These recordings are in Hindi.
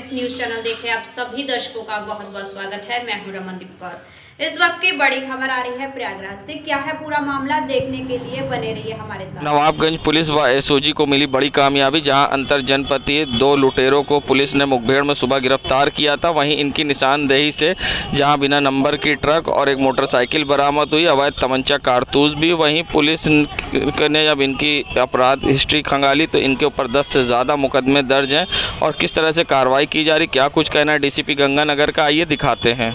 टाइम्स न्यूज चैनल देख रहे आप सभी दर्शकों का बहुत बहुत स्वागत है। मैं हूं रमनदीप कौर। इस वक्त की बड़ी खबर आ रही है प्रयागराज से। क्या है पूरा मामला, देखने के लिए बने रहिए हमारे साथ। नवाबगंज पुलिस व एसओजी को मिली बड़ी कामयाबी, जहां अंतर जनपदीय 2 लुटेरों को पुलिस ने मुठभेड़ में सुबह गिरफ्तार किया था। वहीं इनकी निशानदेही से जहां बिना नंबर की ट्रक और एक मोटरसाइकिल बरामद हुई, अवैध तमंचा कारतूस भी। वहीं पुलिस ने जब इनकी अपराध हिस्ट्री खंगाली तो इनके ऊपर 10 से ज़्यादा मुकदमे दर्ज हैं। और किस तरह से कार्रवाई की जा रही, क्या कुछ कहना है डीसीपी गंगानगर का, आइए दिखाते हैं।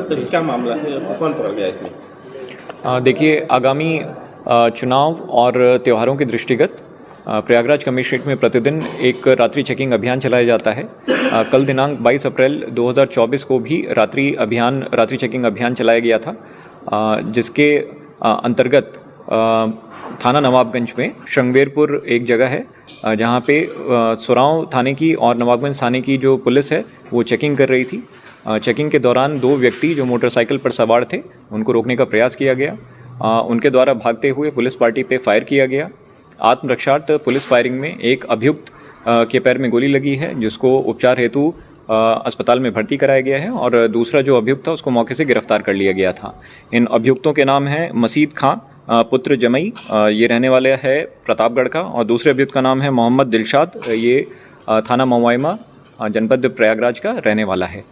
सर क्या मामला है, कौन पकड़ गया इसमें? देखिए, आगामी चुनाव और त्योहारों के दृष्टिगत प्रयागराज कमिश्नरेट में प्रतिदिन एक रात्रि चेकिंग अभियान चलाया जाता है। कल दिनांक 22 अप्रैल 2024 को भी रात्रि चेकिंग अभियान चलाया गया था, जिसके अंतर्गत थाना नवाबगंज में श्रृंगवेरपुर एक जगह है जहाँ पे सुराव थाने की और नवाबगंज थाने की जो पुलिस है वो चेकिंग कर रही थी। चेकिंग के दौरान 2 व्यक्ति जो मोटरसाइकिल पर सवार थे उनको रोकने का प्रयास किया गया। उनके द्वारा भागते हुए पुलिस पार्टी पे फायर किया गया। आत्मरक्षार्थ पुलिस फायरिंग में एक अभियुक्त के पैर में गोली लगी है, जिसको उपचार हेतु अस्पताल में भर्ती कराया गया है, और दूसरा जो अभियुक्त था उसको मौके से गिरफ्तार कर लिया गया था। इन अभियुक्तों के नाम हैं मसीद खां पुत्र जमई, ये रहने वाले है प्रतापगढ़ का, और दूसरे अभियुक्त का नाम है मोहम्मद दिलशाद, ये थाना मवाइमा जनपद प्रयागराज का रहने वाला है।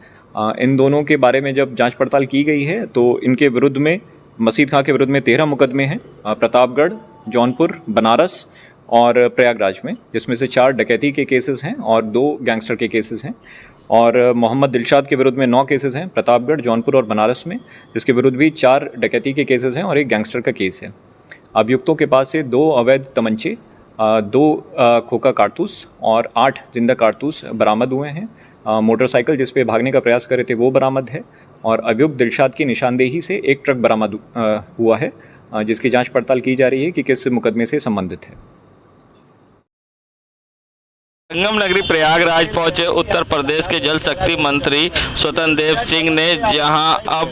इन दोनों के बारे में जब जांच पड़ताल की गई है तो इनके विरुद्ध में, मसीद खां के विरुद्ध में 13 मुकदमे हैं, प्रतापगढ़, जौनपुर, बनारस और प्रयागराज में, जिसमें से 4 डकैती के केसेस हैं और 2 गैंगस्टर के केसेस हैं। और मोहम्मद दिलशाद के विरुद्ध में 9 केसेस हैं प्रतापगढ़, जौनपुर और बनारस में, जिसके विरुद्ध भी 4 डकैती के केसेस हैं और 1 गैंगस्टर का केस है। अभियुक्तों के पास से 2 अवैध तमंचे, 2 खोखा कारतूस और 8 जिंदा कारतूस बरामद हुए हैं। मोटरसाइकिल जिस पे भागने का प्रयास कर रहे थे वो बरामद है, और अभियुक्त दिलशाद की निशानदेही से एक ट्रक बरामद हुआ है, जिसकी जांच पड़ताल की जा रही है कि किस मुकदमे से संबंधित है। संगम नगरी प्रयागराज पहुंचे उत्तर प्रदेश के जल शक्ति मंत्री स्वतंत्र देव सिंह ने जहां अब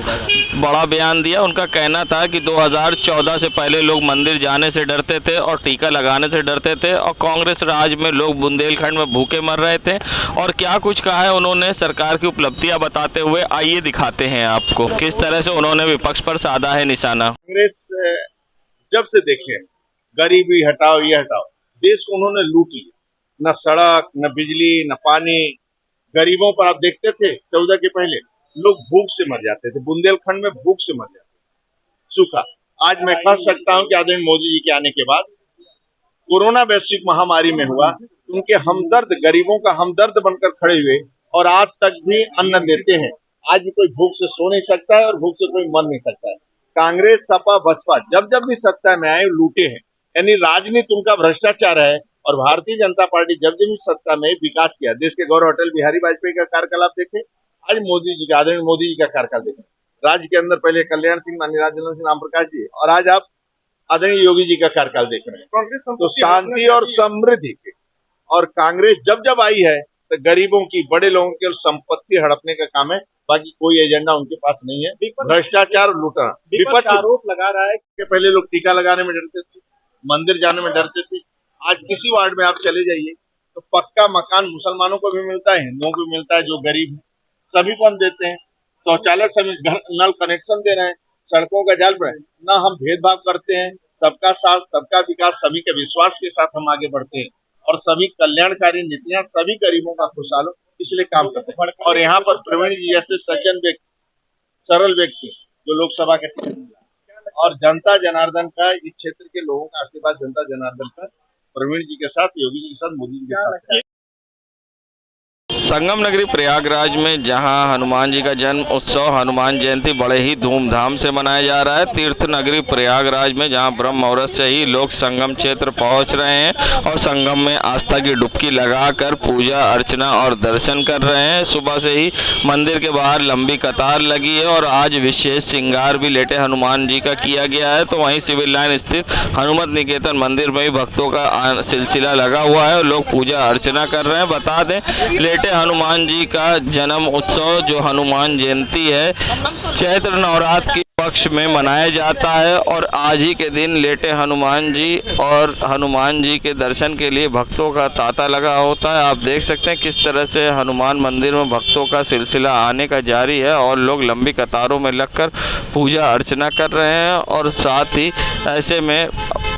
बड़ा बयान दिया। उनका कहना था कि 2014 से पहले लोग मंदिर जाने से डरते थे और टीका लगाने से डरते थे, और कांग्रेस राज में लोग बुंदेलखंड में भूखे मर रहे थे। और क्या कुछ कहा है उन्होंने सरकार की उपलब्धियां बताते हुए, आइए दिखाते हैं आपको किस तरह से उन्होंने विपक्ष पर साधा है निशाना। कांग्रेस जब से देखे गरीबी हटाओ ये हटाओ, देश को उन्होंने लूट लिया। न सड़क, न बिजली, न पानी। गरीबों पर आप देखते थे 14 के पहले लोग भूख से मर जाते थे, बुंदेलखंड में भूख से मर जाते थे, सूखा। आज मैं कह सकता हूं कि आदरणीय मोदी जी के आने के बाद कोरोना वैश्विक महामारी में हुआ, उनके हमदर्द, गरीबों का हमदर्द बनकर खड़े हुए और आज तक भी अन्न देते हैं। आज भी कोई भूख से सो नहीं सकता है और भूख से कोई मर नहीं सकता है। कांग्रेस, सपा, बसपा जब जब भी सत्ता में आए लूटे हैं, यानी राजनीति उनका भ्रष्टाचार है। और भारतीय जनता पार्टी जब जब भी सत्ता में विकास किया, देश के गौरव अटल बिहारी वाजपेयी का कार्यकाल आप देखें, आज मोदी जी का, आदरणीय मोदी जी का कार्यकाल देखें। राज्य के अंदर पहले कल्याण सिंह, माननीय राज्यवर्धन सिंह, राम प्रकाश जी, और आज आप आदरणीय योगी जी का कार्यकाल देख रहे हैं। तो शांति और समृद्धि के, और कांग्रेस जब जब आई है तो गरीबों की, बड़े लोगों की संपत्ति हड़पने का काम है, बाकी कोई एजेंडा उनके पास नहीं है। भ्रष्टाचार और लूटना। विपक्ष आरोप लगा रहा है कि पहले लोग टीका लगाने में डरते थे, मंदिर जाने में डरते थे। आज किसी वार्ड में आप चले जाइए तो पक्का मकान मुसलमानों को भी मिलता है, हिंदुओं को भी मिलता है, जो गरीब है सभी को हम देते हैं। शौचालय सभी, नल कनेक्शन दे रहे हैं, सड़कों का जाल बढ़े ना, हम भेदभाव करते हैं। सबका साथ, सबका विकास, सभी के विश्वास के साथ हम आगे बढ़ते हैं, और सभी कल्याणकारी नीतियां सभी गरीबों का खुशहाल हो इसलिए काम करते हैं। और यहाँ पर प्रवीण जी जैसे सज्जन व्यक्ति, सरल व्यक्ति जो लोकसभा के, और जनता जनार्दन का, इस क्षेत्र के लोगों का आशीर्वाद जनता जनार्दन का प्रवीण जी के साथ, योगी जी के साथ, मोदी जी के साथ। संगम नगरी प्रयागराज में जहां हनुमान जी का जन्म उत्सव, हनुमान जयंती बड़े ही धूमधाम से मनाया जा रहा है। तीर्थ नगरी प्रयागराज में जहां ब्रह्म मुहूर्त से ही लोग संगम क्षेत्र पहुंच रहे हैं और संगम में आस्था की डुबकी लगाकर पूजा अर्चना और दर्शन कर रहे हैं। सुबह से ही मंदिर के बाहर लंबी कतार लगी है और आज विशेष श्रृंगार भी लेटे हनुमान जी का किया गया है। तो वहीं सिविल लाइन स्थित हनुमत निकेतन मंदिर में भी भक्तों का सिलसिला लगा हुआ है और लोग पूजा अर्चना कर रहे हैं। बता दें, लेटे हनुमान जी का जन्म उत्सव जो हनुमान जयंती है चैत्र नवरात्र के पक्ष में मनाया जाता है और आज ही के दिन लेटे हनुमान जी और हनुमान जी के दर्शन के लिए भक्तों का तांता लगा होता है। आप देख सकते हैं किस तरह से हनुमान मंदिर में भक्तों का सिलसिला आने का जारी है और लोग लंबी कतारों में लगकर पूजा अर्चना कर रहे हैं और साथ ही ऐसे में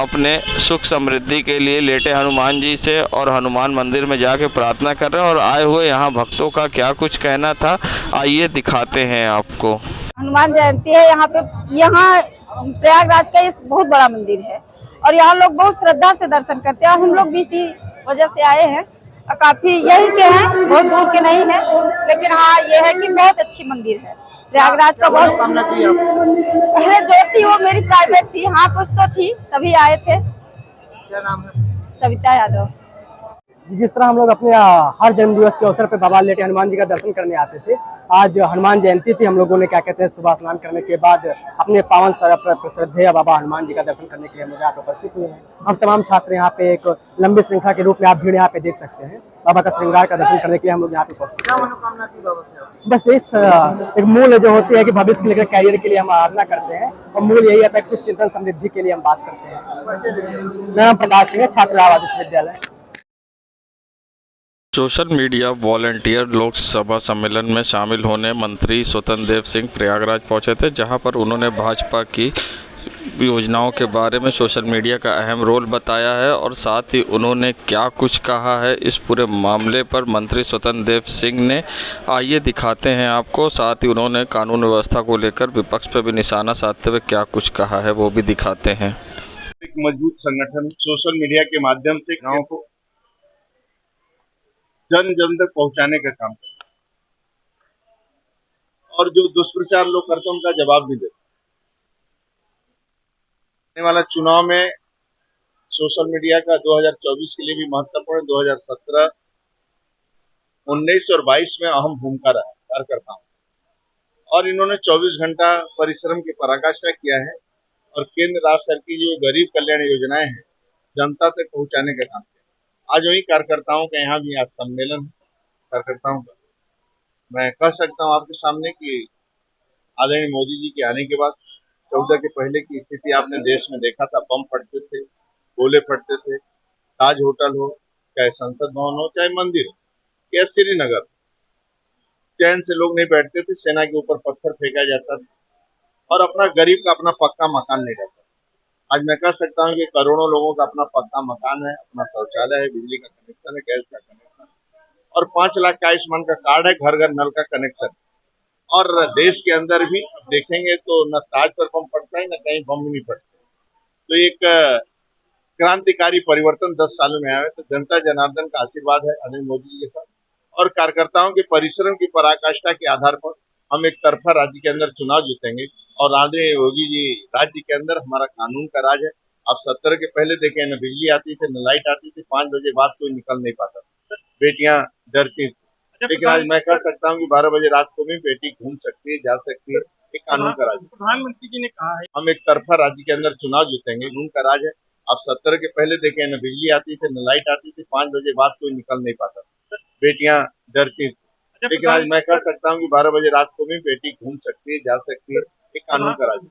अपने सुख समृद्धि के लिए लेटे हनुमान जी से और हनुमान मंदिर में जाके प्रार्थना कर रहे हैं। और आए हुए यहाँ भक्तों का क्या कुछ कहना था, आइए दिखाते हैं आपको। हनुमान जयंती है यहाँ पे। यहाँ प्रयागराज का ये बहुत बड़ा मंदिर है और यहाँ लोग बहुत श्रद्धा से दर्शन करते हैं और हम लोग भी इसी वजह से आए हैं। और काफी यही के हैं, बहुत दूर के नहीं है, लेकिन हाँ ये है कि बहुत अच्छी मंदिर है प्रयागराज का। बहुत पहले जो थी वो मेरी प्राइवेट थी, हाँ कुछ तो थी, तभी आए थे। क्या नाम है? सविता यादव। जिस तरह हम लोग अपने हर जन्म दिवस के अवसर पर बाबा लेटे हनुमान जी का दर्शन करने आते थे, आज हनुमान जयंती थी। हम लोगों ने क्या कहते हैं सुबह स्नान करने के बाद अपने पावन श्रद्धेय बाबा हनुमान जी का दर्शन करने के लिए हम लोग यहाँ पे उपस्थित हुए हैं। हम तमाम छात्र यहाँ पे एक लंबी श्रृंखला के रूप में आप भीड़ यहाँ पे देख सकते हैं। बाबा का श्रृंगार का दर्शन करने के लिए हम लोग यहाँ पे उपस्थित हैं। क्या मनोकामना थी बाबा की? बस इस एक मूल जो होती है कि भविष्य के लेकर कैरियर के लिए हम आराधना करते हैं और मूल यही आता है कि सुख चिंतन समृद्धि के लिए हम बात करते हैं। मैं प्रकाश सिंह, छात्र आवास विश्वविद्यालय। सोशल मीडिया वॉलंटियर लोकसभा सम्मेलन में शामिल होने मंत्री स्वतंत्र देव सिंह प्रयागराज पहुंचे थे, जहां पर उन्होंने भाजपा की योजनाओं के बारे में सोशल मीडिया का अहम रोल बताया है और साथ ही उन्होंने क्या कुछ कहा है इस पूरे मामले पर मंत्री स्वतंत्र देव सिंह ने, आइए दिखाते हैं आपको। साथ ही उन्होंने कानून व्यवस्था को लेकर विपक्ष पर भी निशाना साधते हुए क्या कुछ कहा है वो भी दिखाते हैं। एक मजबूत संगठन सोशल मीडिया के माध्यम से गाँव को जन जन तक पहुंचाने का काम करता और जो दुष्प्रचार लोग करते हैं उनका जवाब भी देते। आने वाला चुनाव में सोशल मीडिया का 2024 के लिए भी महत्वपूर्ण, 2017, 19 और 22 में अहम भूमिका रहा कार्यकर्ताओं और इन्होंने 24 घंटा परिश्रम की पराकाष्ठा किया है और केंद्र राज्य सरकार की जो गरीब कल्याण योजनाएं हैं जनता तक पहुंचाने का काम किया। आज वही कार्यकर्ताओं का यहाँ भी आज सम्मेलन कार्यकर्ताओं का। मैं कह सकता हूँ आपके सामने कि आदरणीय मोदी जी के आने के बाद 14 के पहले की स्थिति आपने देश में देखा था। बम फटते थे, गोले फटते थे, ताज होटल हो, चाहे संसद भवन हो, चाहे मंदिर हो या श्रीनगर, चैन से लोग नहीं बैठते थे। सेना के ऊपर पत्थर फेंका जाता था और अपना गरीब का अपना पक्का मकान नहीं रहता। आज मैं कह सकता हूँ कि करोड़ों लोगों का अपना पक्का मकान है, अपना शौचालय है, बिजली का कनेक्शन है, गैस का कनेक्शन है और 5 लाख का आयुष्मान का कार्ड है, घर घर नल का कनेक्शन। और देश के अंदर भी देखेंगे तो न ताज पर बम पड़ता है, न कहीं बम नहीं पड़ता। तो एक क्रांतिकारी परिवर्तन 10 सालों में आया है। तो जनता जनार्दन का आशीर्वाद है आदरणीय मोदी जी के साथ और कार्यकर्ताओं के परिश्रम की पराकाष्ठा के आधार पर हम एक तरफा राज्य के अंदर चुनाव जीतेंगे और आदरणीय योगी जी राज्य के अंदर हमारा कानून का राज है। अब 70 के पहले देखे न बिजली आती थी, न लाइट आती थी, 5 बजे बाद कोई निकल नहीं पाता था, बेटियां डरती थी। लेकिन आज मैं कह सकता हूँ कि 12 बजे रात को भी बेटी घूम सकती है, जा सकती है, एक कानून का राज। प्रधानमंत्री जी ने कहा है हम एक तरफा राज्य के अंदर चुनाव जीतेंगे, कानून का राज है। अब 70 के पहले देखे न बिजली आती थी, न लाइट आती थी, 5 बजे बाद कोई निकल नहीं पाता था, बेटियां डरती थी। लेकिन आज मैं कह सकता हूँ कि 12 बजे रात को भी बेटी घूम सकती है, जा सकती है, एक कानून का राज।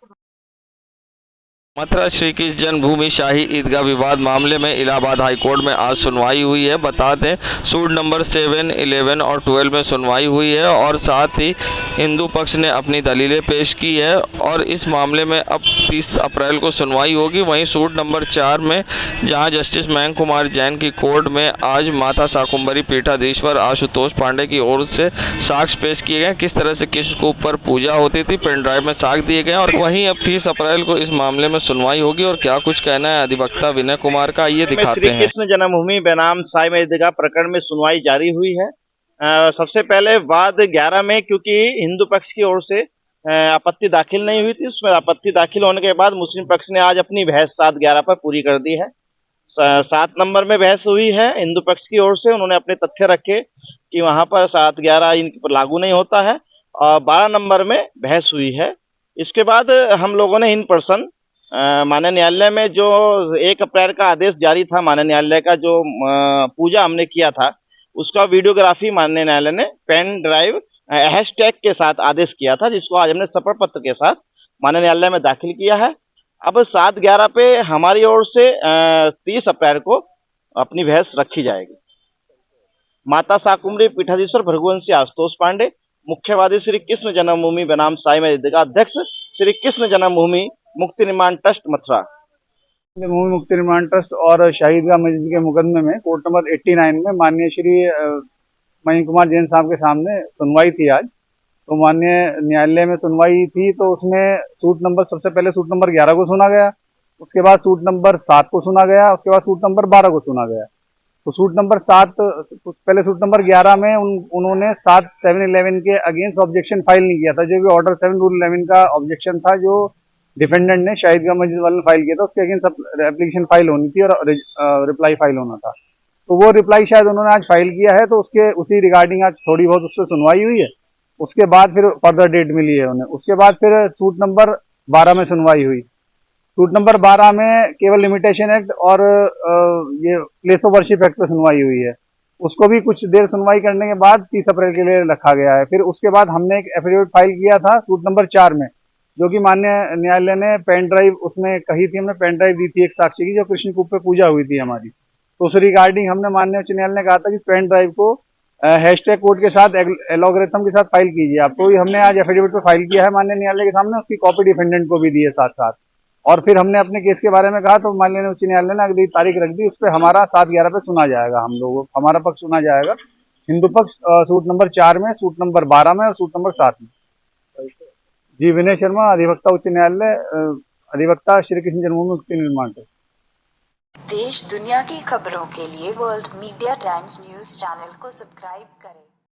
मथुरा श्री कृष्ण जन्मभूमि शाही ईदगाह विवाद मामले में इलाहाबाद हाईकोर्ट में आज सुनवाई हुई है। बता दें सूट नंबर 7, 11 और 12 में सुनवाई हुई है और साथ ही हिंदू पक्ष ने अपनी दलीलें पेश की है और इस मामले में अब 30 अप्रैल को सुनवाई होगी। वहीं सूट नंबर 4 में जहां जस्टिस मयंक कुमार जैन की कोर्ट में आज माता शाकुंभरी पीठाधीश्वर आशुतोष पांडे की ओर से साक्ष्य पेश किए गए, किस तरह से कृष्ण के ऊपर पूजा होती थी, पेन ड्राइव में साक्ष्य दिए गए और वहीं अब 30 अप्रैल को इस मामले में सुनवाई होगी और क्या कुछ कहना है अधिवक्ता विनय कुमार का, ये दिखाते हैं। श्री कृष्ण जन्मभूमि बनाम साई ईदगाह प्रकरण में सुनवाई जारी हुई है। सबसे पहले वाद 11 में क्योंकि हिंदू पक्ष की ओर से आपत्ति दाखिल नहीं हुई थी, उसमें आपत्ति दाखिल होने के बाद मुस्लिम पक्ष ने आज अपनी बहस 7-11 पर पूरी कर दी है। 7 नंबर में बहस हुई है हिंदू पक्ष की ओर से, उन्होंने अपने तथ्य रखे कि वहां पर 7-11 इन पर लागू नहीं होता है और 12 नंबर में बहस हुई है। इसके बाद हम लोगों ने इन पर्सन माननीय न्यायालय में जो 1 अप्रैल का आदेश जारी था, माननीय न्यायालय का जो पूजा हमने किया था उसका वीडियोग्राफी माननीय न्यायालय ने पेन ड्राइव हैशटैग के साथ आदेश किया था, जिसको आज हमने शपथ पत्र के साथ माननीय न्यायालय में दाखिल किया है। अब 7/11 पे हमारी ओर से 30 अप्रैल को अपनी बहस रखी जाएगी। माता शाकुंभरी पीठाधीश्वर भृगुवंशी आशुतोष पांडे, मुख्यवादी श्री कृष्ण जन्मभूमि बनाम साई मैदिका, अध्यक्ष श्री कृष्ण जन्मभूमि मुक्ति निर्माण ट्रस्ट मथुरा। भूमि मुक्ति निर्माण ट्रस्ट और शहीदगाह मस्जिद के मुकदमे में कोर्ट नंबर 89 में माननीय श्री मयंक कुमार जैन साहब के सामने सुनवाई थी आज। तो माननीय न्यायालय में सुनवाई थी, तो उसमें सबसे पहले सूट नंबर 11 को सुना गया, उसके बाद सूट नंबर 7 को सुना गया, उसके बाद सूट नंबर 12 को सुना गया। तो सूट नंबर 11 में उन्होंने 7/7/11 के अगेंस्ट ऑब्जेक्शन फाइल नहीं किया था, जो कि ऑर्डर 7 रूल 11 का ऑब्जेक्शन था, जो डिफेंडेंट ने शहीदगाह मस्जिद वाले ने फाइल किया था। उसके अगेंस्ट एप्लीकेशन फाइल होनी थी और रिप्लाई फाइल होना था। तो वो रिप्लाई शायद उन्होंने आज फाइल किया है, तो उसी रिगार्डिंग आज थोड़ी बहुत उस पर सुनवाई हुई है। उसके बाद फिर फर्दर डेट मिली है उन्हें। उसके बाद फिर सूट नंबर 12 में सुनवाई हुई। सूट नंबर 12 में केवल लिमिटेशन एक्ट और ये प्लेस ऑफ वर्शिप एक्ट पे सुनवाई हुई है। उसको भी कुछ देर सुनवाई करने के बाद 30 अप्रैल के लिए रखा गया है। फिर उसके बाद हमने एक एफिडेविट फाइल किया था सूट नंबर 4 में, जो कि माननीय न्यायालय ने पेन ड्राइव उसमें कही थी, हमने पेन ड्राइव दी थी एक साक्षी की, जो कृष्ण कूप पे पूजा हुई थी हमारी। तो उस रिगार्डिंग हमने माननीय उच्च न्यायालय ने कहा था कि इस पेन ड्राइव को हैशटैग कोड के साथ एलोग्रिथम के साथ फाइल कीजिए आप। तो हमने आज एफिडेविट पे फाइल किया है माननीय न्यायालय के सामने, उसकी कॉपी डिफेंडेंट को भी दी है साथ साथ। और फिर हमने अपने केस के बारे में कहा, तो माननीय उच्च न्यायालय ने अगली तारीख रख दी, उस पर हमारा 7/11 पे सुना जाएगा। हमारा पक्ष सुना जाएगा, हिंदू पक्ष सूट नंबर 4 में, सूट नंबर 12 में और सूट नंबर 7 में। जी, विनय शर्मा, अधिवक्ता उच्च न्यायालय, अधिवक्ता श्री कृष्ण जन्मभूमि मुक्ति निर्माण ट्रस्ट। देश दुनिया की खबरों के लिए world media times news channel को सब्सक्राइब करें।